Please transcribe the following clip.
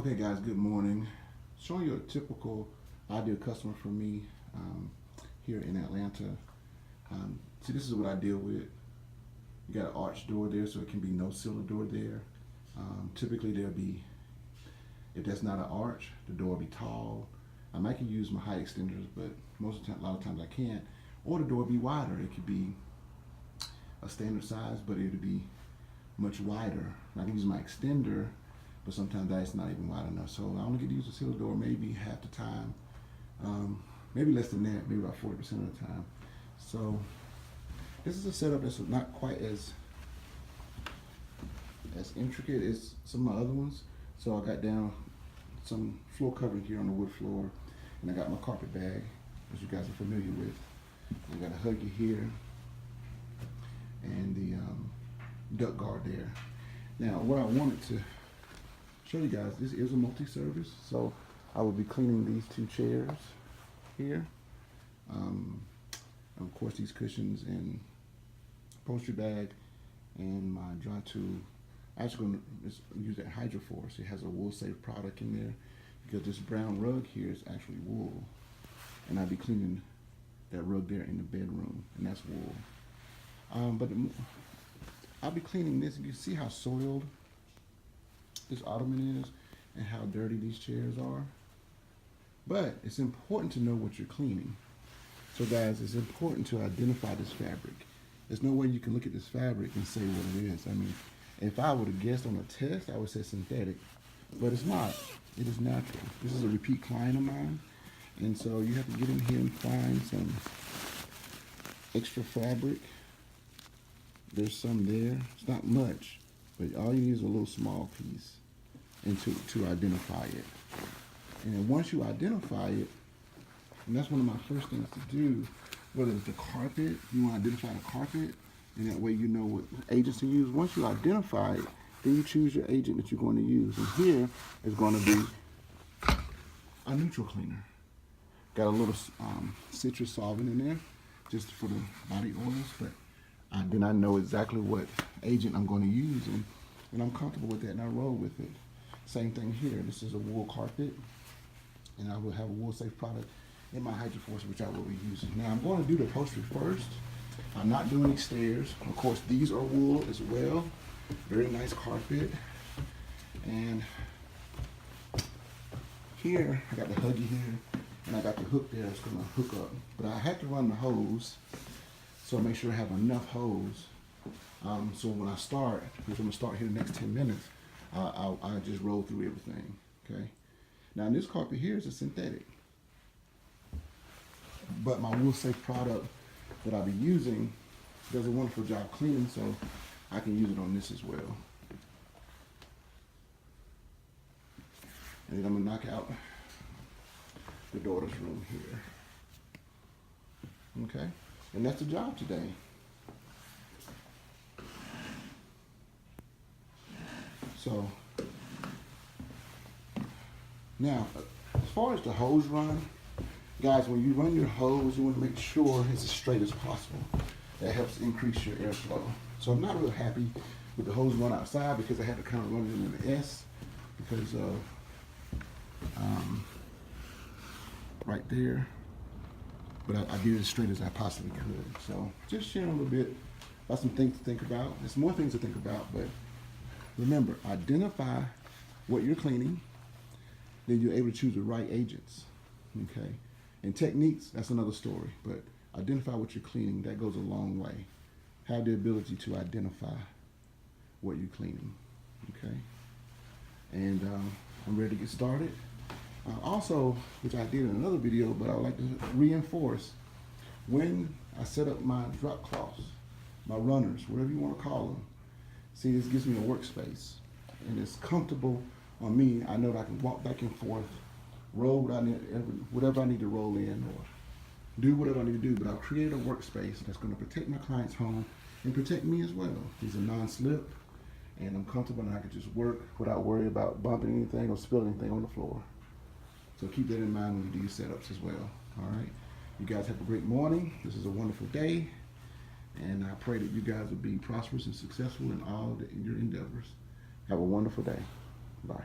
Okay guys, good morning. Showing you a typical ideal customer for me here in Atlanta. See, this is what I deal with. You got an arch door there, so it can be no sealer door there. Typically there'll be, if that's not an arch, the door will be tall. I might can use my height extenders, but most of the time, a lot of times I can't. Or the door will be wider. It could be a standard size, but it'll be much wider. I can use my extender, but sometimes that's not even wide enough. So I only get to use the sealer door maybe half the time, maybe less than that, maybe about 40% of the time. So this is a setup that's not quite as intricate as some of my other ones. So I got down some floor covering here on the wood floor, and I got my carpet bag, as you guys are familiar with. I got a Huggy here, and the duct guard there. Now, what I wanted to show you guys, this is a multi-service, so I will be cleaning these two chairs here. Of course, these cushions and upholstery bag, and my dry tool. I'm actually going to use that Hydro Force. It has a wool safe product in there, because this brown rug here is actually wool, and I'll be cleaning that rug there in the bedroom, and that's wool. But I'll be cleaning this. You can see how soiled this ottoman is and how dirty these chairs are. But it's important to know what you're cleaning. So guys, it's important to identify this fabric. There's no way you can look at this fabric and say what it is. I mean, if I would have guessed on a test, I would say synthetic, but it's not. It is natural. This is a repeat client of mine, and so you have to get in here and find some extra fabric. There's some there. It's not much, but all you need is a little small piece, and to identify it. And then once you identify it, and that's one of my first things to do, whether it's the carpet, you want to identify the carpet, and that way you know what agents to use. Once you identify it, then you choose your agent that you're going to use. And here is going to be a neutral cleaner. Got a little citrus solvent in there, just for the body oils, but then I know exactly what agent I'm going to use, and I'm comfortable with that, and I roll with it. Same thing here. This is a wool carpet, and I will have a wool safe product in my Hydro Force, which I will be using. Now I'm going to do the upholstery first. I'm not doing any stairs. Of course, these are wool as well. Very nice carpet. And here, I got the Huggy here, and I got the hook there that's going to hook up. But I had to run the hose, so I make sure I have enough hose. So when I start, which I'm going to start here in the next 10 minutes, I'll just roll through everything, okay? Now this carpet here is a synthetic, but my wool safe product that I'll be using does a wonderful job cleaning, so I can use it on this as well. And then I'm gonna knock out the daughter's room here. Okay, and that's the job today. So now, as far as the hose run, guys, when you run your hose, you want to make sure it's as straight as possible. That helps increase your airflow. So I'm not real happy with the hose run outside, because I had to kind of run it in an S because of right there. But I did it as straight as I possibly could. So just sharing a little bit about some things to think about. There's more things to think about, but remember, identify what you're cleaning, then you're able to choose the right agents, okay? And techniques, that's another story, but identify what you're cleaning. That goes a long way. Have the ability to identify what you're cleaning, okay? And I'm ready to get started. Also, which I did in another video, but I would like to reinforce, when I set up my drop cloths, my runners, whatever you want to call them, see, this gives me a workspace, and it's comfortable on me. I know that I can walk back and forth, roll whatever I need to roll in, or do whatever I need to do, but I'll create a workspace that's going to protect my client's home and protect me as well. These are non-slip, and I'm comfortable, and I can just work without worry about bumping anything or spilling anything on the floor. So keep that in mind when you do your setups as well. All right, you guys have a great morning. This is a wonderful day, and I pray that you guys will be prosperous and successful in all your endeavors. Have a wonderful day. Bye.